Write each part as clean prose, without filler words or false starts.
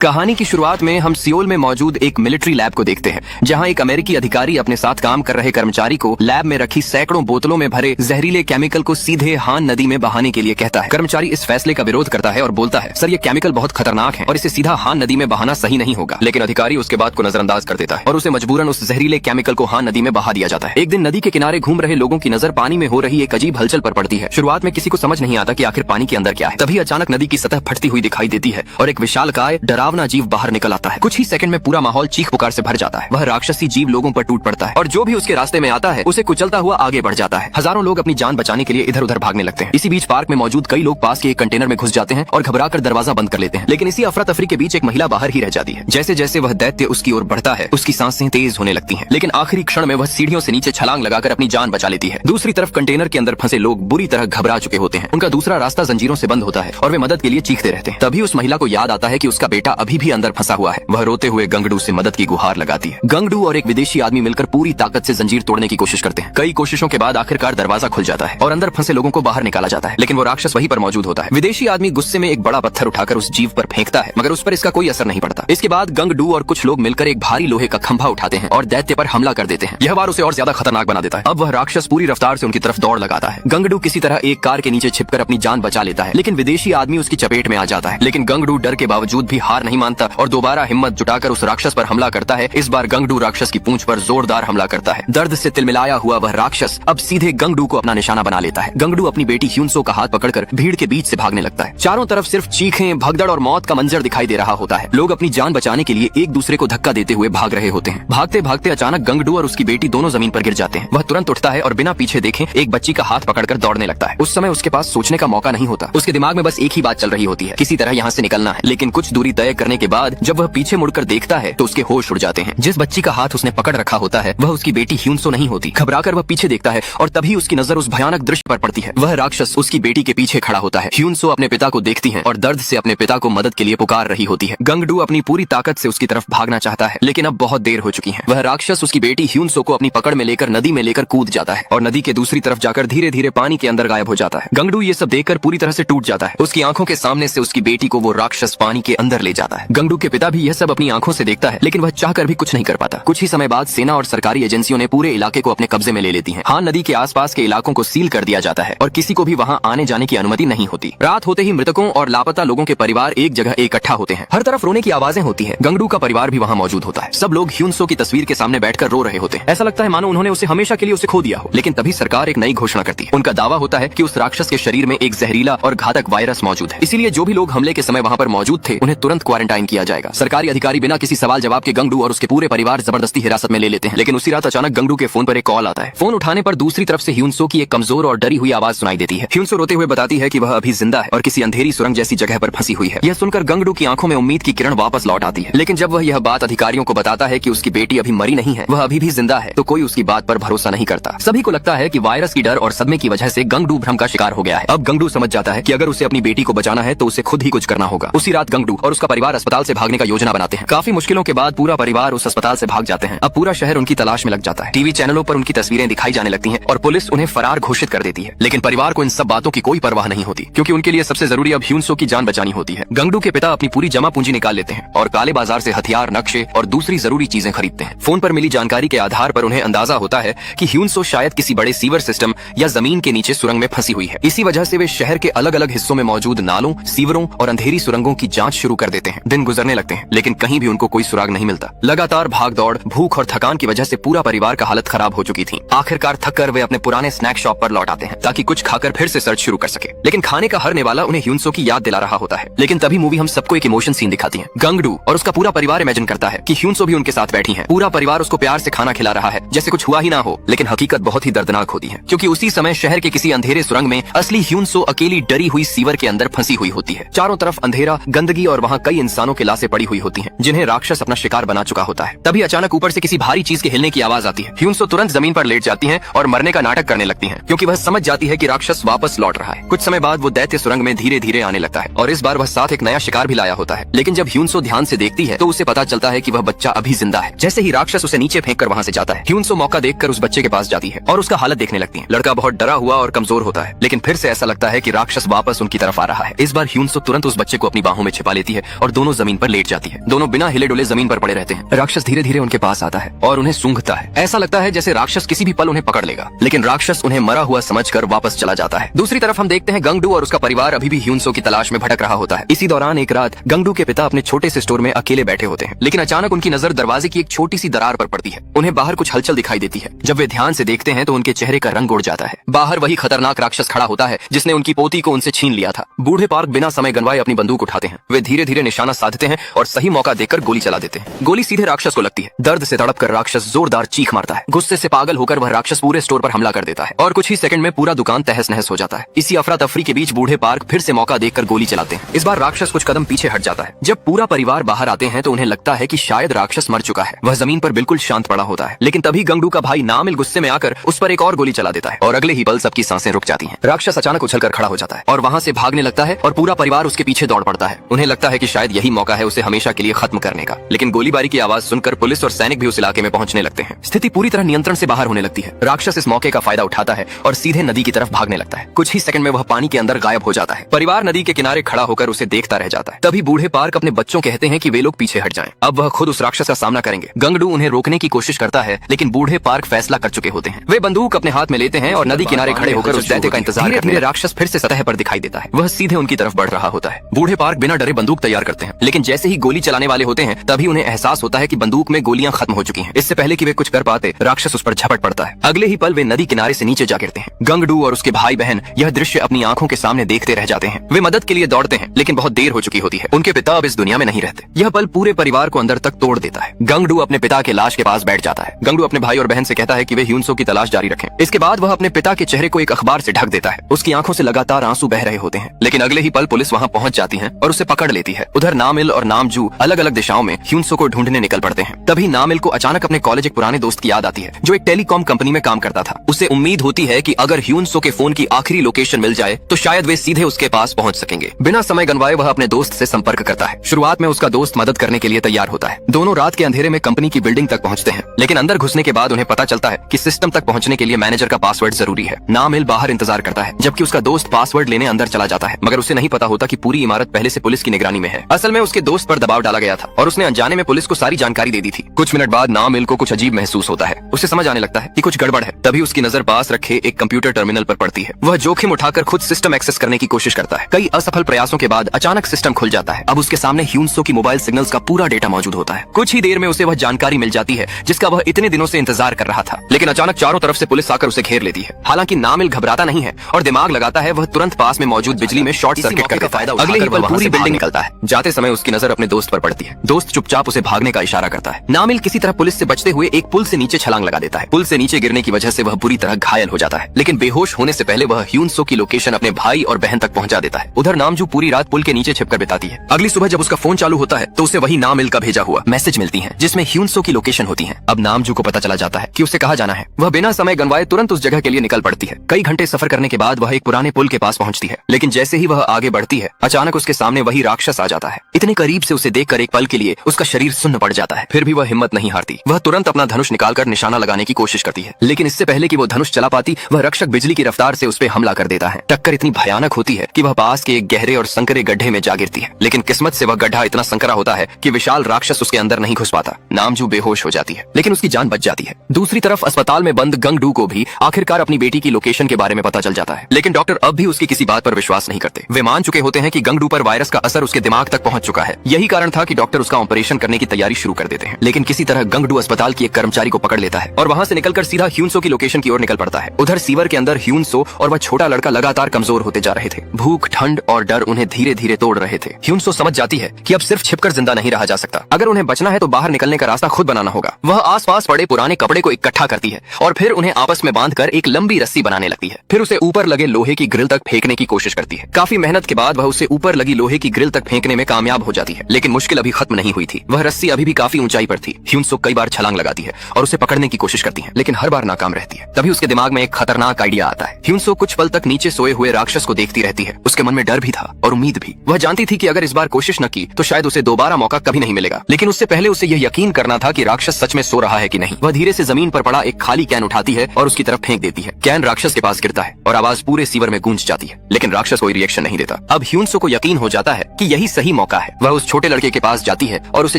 कहानी की शुरुआत में हम सियोल में मौजूद एक मिलिट्री लैब को देखते हैं, जहां एक अमेरिकी अधिकारी अपने साथ काम कर रहे कर्मचारी को लैब में रखी सैकड़ों बोतलों में भरे जहरीले केमिकल को सीधे हान नदी में बहाने के लिए कहता है। कर्मचारी इस फैसले का विरोध करता है और बोलता है, सर ये केमिकल बहुत खतरनाक है और इसे सीधा हान नदी में बहाना सही नहीं होगा। लेकिन अधिकारी उसके बात को नजरअंदाज कर देता है और उसे मजबूरन उस जहरीले केमिकल को हान नदी में बहा दिया जाता है। एक दिन नदी के किनारे घूम रहे लोगों की नजर पानी में हो रही एक अजीब हलचल पर पड़ती है। शुरुआत में किसी को समझ नहीं आता कि आखिर पानी के अंदर क्या है। तभी अचानक नदी की सतह फटती हुई दिखाई देती है और एक विशालकाय डरावना जीव बाहर निकल आता है। कुछ ही सेकंड में पूरा माहौल चीख पुकार से भर जाता है। वह राक्षसी जीव लोगों पर टूट पड़ता है और जो भी उसके रास्ते में आता है उसे कुचलता हुआ आगे बढ़ जाता है। हजारों लोग अपनी जान बचाने के लिए इधर उधर भागने लगते हैं। इसी बीच पार्क में मौजूद कई लोग पास के एक कंटेनर में घुस जाते हैं और घबराकर दरवाजा बंद कर लेते हैं। लेकिन इसी अफरा तफरी के बीच एक महिला बाहर ही रह जाती है। जैसे जैसे वह दैत्य उसकी ओर बढ़ता है उसकी सांसें तेज होने लगती हैं। लेकिन आखिरी क्षण में वह सीढ़ियों से नीचे छलांग लगाकर अपनी जान बचा लेती है। दूसरी तरफ कंटेनर के अंदर फंसे लोग बुरी तरह घबरा चुके होते हैं। उनका दूसरा रास्ता जंजीरों से बंद होता है और वे मदद के लिए चीखते रहते हैं। तभी उस महिला को याद आता है कि उसका बेटा अभी भी अंदर फंसा हुआ है। वह रोते हुए गंगडू से मदद की गुहार लगाती है। गंगडू और एक विदेशी आदमी मिलकर पूरी ताकत से जंजीर तोड़ने की कोशिश करते हैं। कई कोशिशों के बाद आखिरकार दरवाजा खुल जाता है और अंदर फंसे लोगों को बाहर निकाला जाता है। लेकिन वो राक्षस वहीं पर मौजूद होता है। विदेशी आदमी गुस्से में एक बड़ा पत्थर उठाकर उस जीव पर फेंकता है, मगर उस पर इसका कोई असर नहीं पड़ता। इसके बाद गंगडू और कुछ लोग मिलकर एक भारी लोहे का खंभा उठाते हैं और दैत्य पर हमला कर देते हैं। यह बार उसे और ज्यादा खतरनाक बना देता है। अब वह राक्षस पूरी रफ्तार से उनकी तरफ दौड़ लगाता है। गंगडू किसी तरह एक कार के नीचे छिपकर अपनी जान बचा लेता है, लेकिन विदेशी आदमी उसकी चपेट में आ जाता है। लेकिन गंगडू डर के बावजूद भी हार नहीं मानता और दोबारा हिम्मत जुटाकर उस राक्षस पर हमला करता है। इस बार गंगडू राक्षस की पूंछ पर जोरदार हमला करता है। दर्द से तिलमिलाया हुआ वह राक्षस अब सीधे गंगडू को अपना निशाना बना लेता है। गंगडू अपनी बेटी ह्यूनसो का हाथ पकड़कर भीड़ के बीच से भागने लगता है। चारों तरफ सिर्फ चीखें, भगदड़ और मौत का मंजर दिखाई दे रहा होता है। लोग अपनी जान बचाने के लिए एक दूसरे को धक्का देते हुए भाग रहे होते हैं। भागते भागते अचानक गंगडू और उसकी बेटी दोनों जमीन पर गिर जाते हैं। वह तुरंत उठता है और बिना पीछे देखे एक बच्ची का हाथ पकड़कर दौड़ने लगता है। उस समय उसके पास सोचने का मौका नहीं होता। उसके दिमाग में बस एक ही बात चल रही होती है, किसी तरह यहाँ से निकलना है। लेकिन कुछ दूरी तय करने के बाद जब वह पीछे मुड़कर देखता है तो उसके होश उड़ जाते हैं। जिस बच्ची का हाथ उसने पकड़ रखा होता है वह उसकी बेटी ह्यूनसो नहीं होती। घबराकर वह पीछे देखता है और तभी उसकी नजर उस भयानक दृश्य पर पड़ती है। वह राक्षस उसकी बेटी के पीछे खड़ा होता है। ह्यूनसो अपने पिता को देखती है और दर्द से अपने पिता को मदद के लिए पुकार रही होती है। गंगडू अपनी पूरी ताकत से उसकी तरफ भागना चाहता है, लेकिन अब बहुत देर हो चुकी है। वह राक्षस उसकी बेटी ह्यूनसो को अपनी पकड़ में लेकर नदी में लेकर कूद जाता है और नदी के दूसरी तरफ जाकर धीरे धीरे पानी के अंदर गायब हो जाता है। गंगडू ये सब देखकर पूरी तरह से टूट जाता है। उसकी आंखों के सामने से उसकी बेटी को वो राक्षस पानी के अंदर ले जाता है। गंगडू के पिता भी यह सब अपनी आंखों से देखता है, लेकिन वह चाहकर भी कुछ नहीं कर पाता। कुछ ही समय बाद सेना और सरकारी एजेंसियों ने पूरे इलाके को अपने कब्जे में ले लेती हैं। हान नदी के आसपास के इलाकों को सील कर दिया जाता है और किसी को भी वहां आने जाने की अनुमति नहीं होती। रात होते ही मृतकों और लापता लोगों के परिवार एक जगह इकट्ठा होते हैं। हर तरफ रोने की आवाजें होती हैं। गंगडू का परिवार भी वहां मौजूद होता है। सब लोग ह्यूनसो की तस्वीर के सामने बैठकर रो रहे होते हैं। ऐसा लगता है मानो उन्होंने उसे हमेशा के लिए उसे खो दिया हो। लेकिन तभी सरकार एक नई घोषणा करती है। उनका दावा होता है कि उस राक्षस के शरीर में एक जहरीला और घातक वायरस मौजूद है, इसीलिए जो भी लोग हमले के समय वहां पर मौजूद थे उन्हें तुरंत क्वारंटाइन किया जाएगा। सरकारी अधिकारी बिना किसी सवाल जवाब के गंगडू और उसके पूरे परिवार जबरदस्ती हिरासत में ले लेते हैं। लेकिन उसी रात अचानक गंगडू के फोन पर एक कॉल आता है। फोन उठाने पर दूसरी तरफ से ह्यूनसो की एक कमजोर और डरी हुई आवाज सुनाई देती है। ह्यूनसो रोते हुए बताती है कि वह अभी जिंदा है और किसी अंधेरी सुरंग जैसी जगह पर फंसी हुई है। यह सुनकर गंगडू की आंखों में उम्मीद की किरण वापस लौट आती है। लेकिन जब वह यह बात अधिकारियों को बताता है कि उसकी बेटी अभी मरी नहीं है, वह अभी भी जिंदा है, तो कोई उसकी बात पर भरोसा नहीं करता। सभी को लगता है कि वायरस की डर और सदमे की वजह से गंगडू भ्रम का शिकार हो गया है। अब गंगडू समझ जाता है कि अगर उसे अपनी बेटी को बचाना है तो उसे खुद ही कुछ करना होगा। उसी रात गंगडू और उसका परिवार अस्पताल से भागने का योजना बनाते हैं। काफी मुश्किलों के बाद पूरा परिवार उस अस्पताल से भाग जाते हैं। अब पूरा शहर उनकी तलाश में लग जाता है। टीवी चैनलों पर उनकी तस्वीरें दिखाई जाने लगती हैं और पुलिस उन्हें फरार घोषित कर देती है। लेकिन परिवार को इन सब बातों की कोई परवाह नहीं होती, क्योंकि उनके लिए सबसे जरूरी अब ह्यूनसो की जान बचानी होती है। गंगडू के पिता अपनी पूरी जमा पूंजी निकाल लेते हैं और काले बाजार से हथियार, नक्शे और दूसरी जरूरी चीजें खरीदते हैं। फोन पर मिली जानकारी के आधार पर उन्हें अंदाजा होता है कि ह्यूनसो शायद किसी बड़े सीवर सिस्टम या जमीन के नीचे सुरंग में फंसी हुई है। इसी वजह से वे शहर के अलग अलग हिस्सों में मौजूद नालों, सीवरों और अंधेरी सुरंगों की जांच शुरू कर देते हैं। दिन गुजरने लगते हैं, लेकिन कहीं भी उनको कोई सुराग नहीं मिलता। लगातार भाग दौड़, भूख और थकान की वजह से पूरा परिवार का हालत खराब हो चुकी थी। आखिरकार थक कर वे अपने पुराने स्नैक शॉप पर लौट आते हैं ताकि कुछ खाकर फिर से सर्च शुरू कर सके। लेकिन खाने का हरने वाला उन्हें ह्यूनसो की याद दिला रहा होता है। लेकिन तभी मूवी हम सबको एक इमोशन सीन दिखाती है। गंगडू और उसका पूरा परिवार इमेजिन करता है कि ह्यूनसो भी उनके साथ बैठी है। पूरा परिवार उसको प्यार से खाना खिला रहा है जैसे कुछ हुआ ही ना हो। लेकिन हकीकत बहुत ही दर्दनाक होती है, क्योंकि उसी समय शहर के किसी अंधेरे सुरंग में असली ह्यूनसो अकेली डरी हुई सीवर के अंदर फंसी हुई होती है। चारों तरफ अंधेरा, गंदगी और वहाँ कई इंसानों की लाशें पड़ी हुई होती हैं, जिन्हें राक्षस अपना शिकार बना चुका होता है। तभी अचानक ऊपर से किसी भारी चीज के हिलने की आवाज आती है। ह्यूनसो तुरंत जमीन पर लेट जाती हैं और मरने का नाटक करने लगती हैं, क्योंकि वह समझ जाती है कि राक्षस वापस लौट रहा है। कुछ समय बाद वो दैत्य सुरंग में धीरे धीरे आने लगता है और इस बार वह साथ एक नया शिकार भी लाया होता है। लेकिन जब ह्यूनसो ध्यान से देखती है तो उसे पता चलता है कि वह बच्चा अभी जिंदा है। जैसे ही राक्षस उसे नीचे फेंक कर वहाँ से जाता है, ह्यूनसो मौका देखकर उस बच्चे के पास जाती है और उसका हालत देखने लगती है। लड़का बहुत डरा हुआ और कमजोर होता है, लेकिन फिर से ऐसा लगता है कि राक्षस वापस उनकी तरफ आ रहा है। इस बार ह्यूनसो तुरंत उस बच्चे को अपनी बाहों में छिपा लेती है और और दोनों जमीन पर लेट जाती है। दोनों बिना हिले डुले जमीन पर पड़े रहते हैं। राक्षस धीरे धीरे उनके पास आता है और उन्हें सूंघता है। ऐसा लगता है जैसे राक्षस किसी भी पल उन्हें पकड़ लेगा, लेकिन राक्षस उन्हें मरा हुआ समझकर वापस चला जाता है। दूसरी तरफ हम देखते हैं गंगडू और उसका परिवार अभी भी ह्यूनसो की तलाश में भटक रहा होता है। इसी दौरान एक रात गंगडू के पिता अपने छोटे से स्टोर में अकेले बैठे होते हैं, लेकिन अचानक उनकी नजर दरवाजे की एक छोटी सी दरार पर पड़ती है। उन्हें बाहर कुछ हलचल दिखाई देती है। जब वे ध्यान से देखते हैं तो उनके चेहरे का रंग उड़ जाता है। बाहर वही खतरनाक राक्षस खड़ा होता है जिसने उनकी पोती को उनसे छीन लिया था। बूढ़े पार्क बिना समय गंवाए अपनी बंदूक उठाते हैं। वे धीरे धीरे निशाना साधते हैं और सही मौका देखकर गोली चला देते हैं। गोली सीधे राक्षस को लगती है। दर्द से तड़पकर राक्षस जोरदार चीख मारता है। गुस्से से पागल होकर वह राक्षस पूरे स्टोर पर हमला कर देता है और कुछ ही सेकंड में पूरा दुकान तहस नहस हो जाता है। इसी अफरा तफरी के बीच बूढ़े पार्क फिर से मौका देखकर गोली चलाते हैं। इस बार राक्षस कुछ कदम पीछे हट जाता है। जब पूरा परिवार बाहर आते हैं तो उन्हें लगता है कि शायद राक्षस मर चुका है। वह जमीन पर बिल्कुल शांत पड़ा होता है, लेकिन तभी गंगडू का भाई नामिल गुस्से में आकर उस पर एक और गोली चला देता है और अगले ही पल सबकी सांसें रुक जाती हैं। राक्षस अचानक उछलकर खड़ा हो जाता है और वहाँ से भागने लगता है और पूरा परिवार उसके पीछे दौड़ पड़ता है। उन्हें लगता है कि शायद यही मौका है उसे हमेशा के लिए खत्म करने का, लेकिन गोलीबारी की आवाज सुनकर पुलिस और सैनिक भी उस इलाके में पहुंचने लगते हैं। स्थिति पूरी तरह नियंत्रण से बाहर होने लगती है। राक्षस इस मौके का फायदा उठाता है और सीधे नदी की तरफ भागने लगता है। कुछ ही सेकंड में वह पानी के अंदर गायब हो जाता है। परिवार नदी के किनारे खड़ा होकर उसे देखता रह जाता है। तभी बूढ़े पार्क अपने बच्चों कहते हैं कि वे लोग पीछे हट जाएं। अब वह खुद उस राक्षस का सामना करेंगे। गंगडू उन्हें रोकने की कोशिश करता है, लेकिन बूढ़े पार्क फैसला कर चुके होते हैं। वे बंदूक अपने हाथ में लेते हैं और नदी किनारे खड़े होकर उस दैत्य का इंतजार करते हैं। राक्षस फिर से सतह पर दिखाई देता है। वह सीधे उनकी तरफ बढ़ रहा होता है। बूढ़े पार्क बिना डरे बंदूक तैयार करते हैं, लेकिन जैसे ही गोली चलाने वाले होते हैं तभी उन्हें एहसास होता है कि बंदूक में गोलियां खत्म हो चुकी हैं। इससे पहले कि वे कुछ कर पाते राक्षस उस पर झपट पड़ता है। अगले ही पल वे नदी किनारे से नीचे जा गिरते हैं। गंगडू और उसके भाई बहन यह दृश्य अपनी आंखों के सामने देखते रह जाते हैं। वे मदद के लिए दौड़ते हैं, लेकिन बहुत देर हो चुकी होती है। उनके पिता अब इस दुनिया में नहीं रहते। यह पल पूरे परिवार को अंदर तक तोड़ देता है। गंगडू अपने पिता के लाश के पास बैठ जाता है। गंगडू अपने भाई और बहन से कहता है कि वे ह्यूनसो की तलाश जारी रखें। इसके बाद वह अपने पिता के चेहरे को एक अखबार से ढक देता है। उसकी आंखों से लगातार आंसू बह रहे होते हैं, लेकिन अगले ही पल पुलिस वहां पहुंच जाती है और उसे पकड़ लेती है। उधर नामिल और नामजू अलग अलग दिशाओं में ह्यूनसो को ढूंढने निकल पड़ते हैं। तभी नामिल को अचानक अपने कॉलेज एक पुराने दोस्त की याद आती है जो एक टेलीकॉम कंपनी में काम करता था। उसे उम्मीद होती है कि अगर ह्यूनसो के फोन की आखिरी लोकेशन मिल जाए तो शायद वे सीधे उसके पास पहुंच सकेंगे। बिना समय गंवाए वह अपने दोस्त से संपर्क करता है। शुरुआत में उसका दोस्त मदद करने के लिए तैयार होता है। दोनों रात के अंधेरे में कंपनी की बिल्डिंग तक पहुंचते हैं, लेकिन अंदर घुसने के बाद उन्हें पता चलता है कि सिस्टम तक पहुंचने के लिए मैनेजर का पासवर्ड जरूरी है। नामिल बाहर इंतजार करता है जबकि उसका दोस्त पासवर्ड लेने अंदर चला जाता है, मगर उसे नहीं पता होता कि पूरी इमारत पहले से पुलिस की निगरानी में है। असल में उसके दोस्त पर दबाव डाला गया था और उसने अनजाने में पुलिस को सारी जानकारी दे दी थी। कुछ मिनट बाद नामिल को कुछ अजीब महसूस होता है। उसे समझ आने लगता है कि कुछ गड़बड़ है। तभी उसकी नजर पास रखे एक कंप्यूटर टर्मिनल पर पड़ती है। वह जोखिम उठाकर खुद सिस्टम एक्सेस करने की कोशिश करता है। कई असफल प्रयासों के बाद अचानक सिस्टम खुल जाता है। अब उसके सामने ह्यूनसो की मोबाइल सिग्नल्स का पूरा डेटा मौजूद होता है। कुछ ही देर में उसे वह जानकारी मिल जाती है जिसका वह इतने दिनों से इंतजार कर रहा था, लेकिन अचानक चारों तरफ से पुलिस आकर उसे घेर लेती है। हालांकि नामिल घबराता नहीं है और दिमाग लगाता है। वह तुरंत पास में मौजूद बिजली में शॉर्ट सर्किट कर देता है। अगले ही पल पूरी बिल्डिंग निकलता है। जाते समय उसकी नजर अपने दोस्त पर पड़ती है। दोस्त चुपचाप उसे भागने का इशारा करता है। नामिल किसी तरह पुलिस से बचते हुए एक पुल से नीचे छलांग लगा देता है। पुल से नीचे गिरने की वजह से वह बुरी तरह घायल हो जाता है, लेकिन बेहोश होने से पहले वह ह्यूनसो की लोकेशन अपने भाई और बहन तक पहुंचा देता है। उधर नामजू पूरी रात पुल के नीचे छिपकर बिताती है। अगली सुबह जब उसका फोन चालू होता है तो उसे वही नामिल का भेजा हुआ मैसेज मिलती है जिसमें ह्यूनसो की लोकेशन होती है। अब नामजू को पता चला जाता है कि उसे कहाँ जाना है। वह बिना समय गंवाए तुरंत उस जगह के लिए निकल पड़ती है। कई घंटे सफर करने के बाद वह एक पुराने पुल के पास पहुंचती है, लेकिन जैसे ही वह आगे बढ़ती है अचानक उसके सामने वही राक्षस आ जाता है। इतने करीब से उसे देखकर एक पल के लिए उसका शरीर सुन्न पड़ जाता है। फिर भी वह हिम्मत नहीं हारती। वह तुरंत अपना धनुष निकालकर निशाना लगाने की कोशिश करती है, लेकिन इससे पहले कि वो धनुष चला पाती वह रक्षक बिजली की रफ्तार से उस पर हमला कर देता है। टक्कर इतनी भयानक होती है कि वह पास के एक गहरे और संकरे गड्ढे में जा गिरती है, लेकिन किस्मत से वह गड्ढा इतना संकरा होता है कि विशाल राक्षस उसके अंदर नहीं घुस पाता। नामजू बेहोश हो जाती है, लेकिन उसकी जान बच जाती है। दूसरी तरफ अस्पताल में बंद गंगडू को भी आखिरकार अपनी बेटी की लोकेशन के बारे में पता चल जाता है, लेकिन डॉक्टर अब भी उसकी किसी बात पर विश्वास नहीं करते। वे मान चुके होते हैं कि गंगडू पर वायरस का असर उसके दिमाग तक पहुंच चुका है। यही कारण था कि डॉक्टर उसका ऑपरेशन करने की तैयारी शुरू कर देते हैं, लेकिन किसी तरह गंगडू अस्पताल की एक कर्मचारी को पकड़ लेता है और वहां से निकलकर सीधा ह्यूनसो की लोकेशन की ओर निकल पड़ता है। उधर सीवर के अंदर ह्यूनसो और वह छोटा लड़का लगातार कमजोर होते जा रहे थे। भूख, ठंड और डर उन्हें धीरे धीरे तोड़ रहे थे। ह्यूनसो समझ जाती है कि अब सिर्फ छिपकर जिंदा नहीं रहा जा सकता। अगर उन्हें बचना है तो बाहर निकलने का रास्ता खुद बनाना होगा। वह आसपास पड़े पुराने कपड़े को इकट्ठा करती है और फिर उन्हें आपस में बांधकर एक लंबी रस्सी बनाने लगती है। फिर उसे ऊपर लगे लोहे की ग्रिल तक फेंकने की कोशिश करती है। काफी मेहनत के बाद वह उसे ऊपर लगी लोहे की ग्रिल तक फेंकने में कामयाब हो जाती है, लेकिन मुश्किल अभी खत्म नहीं हुई थी। वह रस्सी अभी भी काफी ऊंचाई पर थी। ह्यूनसो कई बार छलांग लगाती है और उसे पकड़ने की कोशिश करती है, लेकिन हर बार नाकाम रहती है। तभी उसके दिमाग में एक खतरनाक आइडिया आता है। ह्यूनसो कुछ पल तक नीचे सोए हुए राक्षस को देखती रहती है। उसके मन में डर भी था और उम्मीद भी। वह जानती थी कि अगर इस बार कोशिश न की तो शायद उसे दोबारा मौका कभी नहीं मिलेगा, लेकिन उससे पहले उसे यह यकीन करना था कि राक्षस सच में सो रहा है कि नहीं। वह धीरे से जमीन पर पड़ा एक खाली कैन उठाती है और उसकी तरफ फेंक देती है। कैन राक्षस के पास गिरता है और आवाज पूरे सीवर में गूंज जाती है, लेकिन राक्षस कोई रिएक्शन नहीं देता। अब ह्यूनसो को यकीन हो जाता है कि यही सही मौका है। वह उस छोटे लड़के के पास जाती है और उसे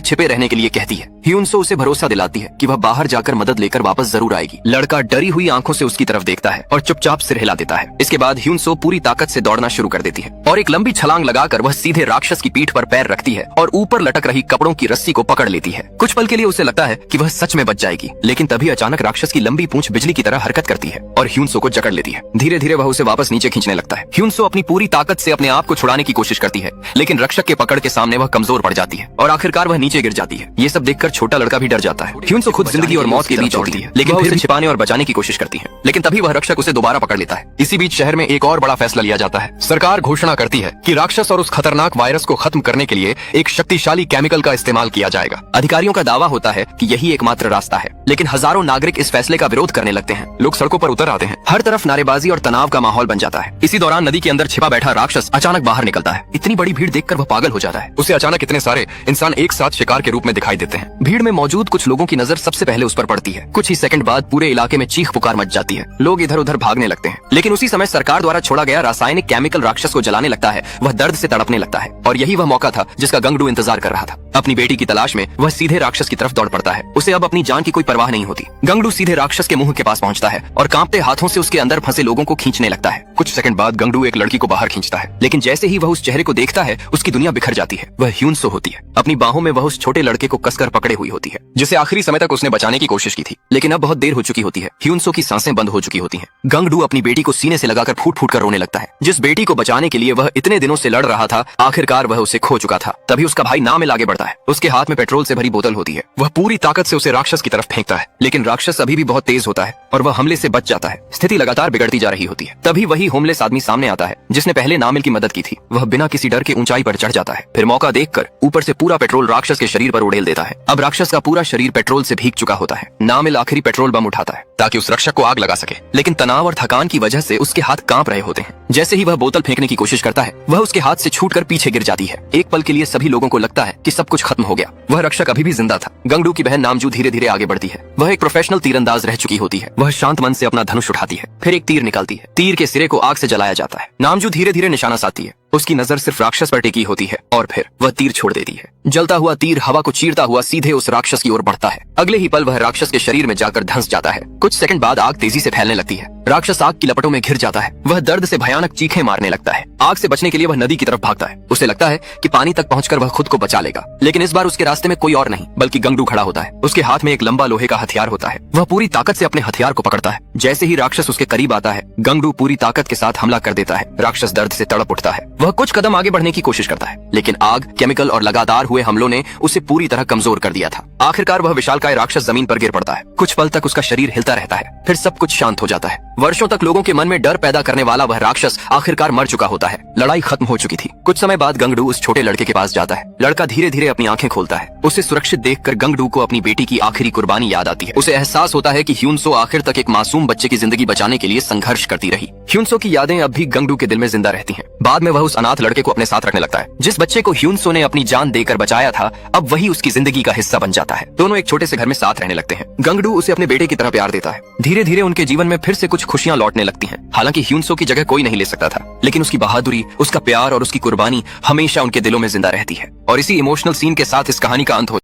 छिपे रहने के लिए कहती है। ह्यूनसो उसे भरोसा दिलाती है कि वह बाहर जाकर मदद लेकर वापस जरूर आएगी। लड़का डरी हुई आंखों से उसकी तरफ देखता है और चुपचाप सिर हिला देता है। इसके बाद ह्यूनसो पूरी ताकत से दौड़ना शुरू कर देती है और एक लंबी छलांग लगाकर वह सीधे राक्षस की पीठ पर पैर रखती है और ऊपर लटक रही कपड़ों की रस्सी को पकड़ लेती है। कुछ पल के लिए उसे लगता है कि वह सच में बच जाएगी, लेकिन तभी अचानक राक्षस की लंबी पूंछ बिजली की तरह हरकत करती है और ह्यूनसो को जकड़ लेती है। धीरे धीरे वह उसे वापस नीचे खींचने लगता है। ह्यूनसो अपनी पूरी ताकत से अपने आप को छुड़ाने की कोशिश करती है, लेकिन रक्षक के पकड़ के सामने वह कमजोर पड़ जाती है और आखिरकार वह नीचे गिर जाती है। ये सब देखकर छोटा लड़का भी डर जाता है। ह्यूनसो खुद जिंदगी और मौत के बीच होती है, लेकिन फिर छिपाने और बचाने की कोशिश करती है, लेकिन तभी वह रक्षक उसे दोबारा पकड़ लेता है। इसी बीच शहर में एक और बड़ा फैसला लिया जाता है। सरकार घोषणा करती है कि राक्षस और उस खतरनाक वायरस को खत्म करने के लिए एक शक्तिशाली केमिकल का इस्तेमाल किया जाएगा। अधिकारियों का दावा होता है कि यही एकमात्र रास्ता है, लेकिन हजारों नागरिक इस फैसले का विरोध करने लगते हैं। लोग सड़कों पर उतर आते हैं। हर तरफ नारेबाजी और तनाव का माहौल बन जाता है। इसी दौरान नदी के अंदर छिपा बैठा राक्षस अचानक बाहर निकलता है। इतनी बड़ी भीड़ देखकर वह पागल हो जाता है। उसे अचानक इतने सारे इंसान एक साथ शिकार के रूप में दिखाई देते हैं। भीड़ में मौजूद कुछ लोगों की नजर सबसे पहले उस पर पड़ती है। कुछ ही सेकंड बाद पूरे इलाके में चीख पुकार मच जाती है। लोग इधर उधर भागने लगते हैं, लेकिन उसी समय सरकार द्वारा छोड़ा गया रासायनिक केमिकल राक्षस को जलाने लगता है। वह दर्द से तड़पने लगता है और यही वह मौका था जिसका गंगडू इंतजार कर रहा था। अपनी बेटी की तलाश में वह सीधे राक्षस की तरफ दौड़ पड़ता है। उसे अब अपनी जान की कोई परवाह नहीं होती। गंगडू सीधे राक्षस के मुंह के पास पहुंचता है और कांपते हाथों से उसके अंदर फंसे लोगों को खींचने लगता है। कुछ सेकंड बाद गंगडू एक लड़की को बाहर खींचता है, लेकिन जैसे ही वह उस चेहरे को देखता है उसकी दुनिया बिखर जाती है। वह ह्यूनसो होती है। अपनी बाहों में वह उस छोटे लड़के को कसकर पकड़े हुई होती है, जिसे आखिरी समय तक उसने बचाने की कोशिश की थी, लेकिन अब बहुत देर हो चुकी होती है। ह्यूनसो की सांसें बंद हो चुकी होती हैं। गंगडू अपनी बेटी को सीने से लगाकर फूट फूट कर रोने लगता है। जिस बेटी को बचाने के लिए वह इतने दिनों से लड़ रहा था, आखिरकार वह उसे खो चुका था। तभी उसका भाई नामिल आगे बढ़ता है। उसके हाथ में पेट्रोल से भरी बोतल होती है। वह पूरी ताकत से उसे राक्षस की तरफ फेंकता है, लेकिन राक्षस अभी भी बहुत तेज होता है और वह हमले से बच जाता है। स्थिति लगातार बिगड़ती जा रही होती है। तभी वही होमलेस आदमी सामने आता है जिसने पहले नामिल की मदद की थी। वह बिना किसी डर के ऊंचाई पर चढ़ जाता है। फिर मौका देखकर ऊपर से पूरा पेट्रोल राक्षस के शरीर पर उड़ेल देता है। अब राक्षस का पूरा शरीर पेट्रोल से भीग चुका होता है। नामिल आखिरी पेट्रोल बम उठाता है ताकि उस रक्षक को आग लगा सके, लेकिन तनाव और थकान की वजह से उसके हाथ कांप रहे होते हैं। जैसे ही वह बोतल फेंकने की कोशिश करता है, वह उसके हाथ से छूटकर पीछे गिर जाती है। एक पल के लिए सभी लोगों को लगता है कि सब कुछ खत्म हो गया। वह रक्षक अभी भी जिंदा था। गंगडू की बहन नामजू धीरे धीरे आगे बढ़ती है। वह एक प्रोफेशनल तीरंदाज रह चुकी होती है। वह शांत मन से अपना धनुष उठाती है, फिर एक तीर निकालती है। तीर के सिरे को आग से जलाया जाता है। नामजू धीरे धीरे निशाना साधती है। उसकी नजर सिर्फ राक्षस पर टिकी होती है और फिर वह तीर छोड़ देती है। जलता हुआ तीर हवा को चीरता हुआ सीधे उस राक्षस की ओर बढ़ता है। अगले ही पल वह राक्षस के शरीर में जाकर धंस जाता है। कुछ सेकंड बाद आग तेजी से फैलने लगती है। राक्षस आग की लपटों में घिर जाता है। वह दर्द से भयानक चीखें मारने लगता है। आग से बचने के लिए वह नदी की तरफ भागता है। उसे लगता है कि पानी तक पहुंचकर वह खुद को बचा लेगा, लेकिन इस बार उसके रास्ते में कोई और नहीं बल्कि गंगडू खड़ा होता है। उसके हाथ में एक लंबा लोहे का हथियार होता है। वह पूरी ताकत से अपने हथियार को पकड़ता है। जैसे ही राक्षस उसके करीब आता है, गंगडू पूरी ताकत के साथ हमला कर देता है। राक्षस दर्द से तड़प उठता है। वह कुछ कदम आगे बढ़ने की कोशिश करता है, लेकिन आग, केमिकल और लगातार हुए हमलों ने उसे पूरी तरह कमजोर कर दिया था। आखिरकार वह विशालकाय राक्षस जमीन पर गिर पड़ता है। कुछ पल तक उसका शरीर हिलता रहता है, फिर सब कुछ शांत हो जाता है। वर्षों तक लोगों के मन में डर पैदा करने वाला वह राक्षस आखिरकार मर चुका होता है। लड़ाई खत्म हो चुकी थी। कुछ समय बाद गंगडू उस छोटे लड़के के पास जाता है। लड़का धीरे धीरे अपनी आंखें खोलता है। उसे सुरक्षित देखकर गंगडू को अपनी बेटी की आखिरी कुर्बानी याद आती है। उसे एहसास होता है कि ह्यूनसो आखिर तक एक मासूम बच्चे की जिंदगी बचाने के लिए संघर्ष करती रही। ह्यूनसो की यादें अब भी गंगडू के दिल में जिंदा रहती हैं। बाद में वह उस अनाथ लड़के को अपने साथ रखने लगता है। जिस बच्चे को ह्यूनसो ने अपनी जान देकर बचाया था, अब वही उसकी जिंदगी का हिस्सा बन जाता है। दोनों एक छोटे से घर में साथ रहने लगते हैं। गंगडू उसे अपने बेटे की तरह प्यार देता है। धीरे धीरे उनके जीवन में फिर से कुछ खुशियां लौटने लगती हैं। हालांकि ह्यूनसो की जगह कोई नहीं ले सकता था, लेकिन उसकी बहादुरी, उसका प्यार और उसकी कुर्बानी हमेशा उनके दिलों में जिंदा रहती है। और इसी इमोशनल सीन के साथ इस कहानी का अंत हो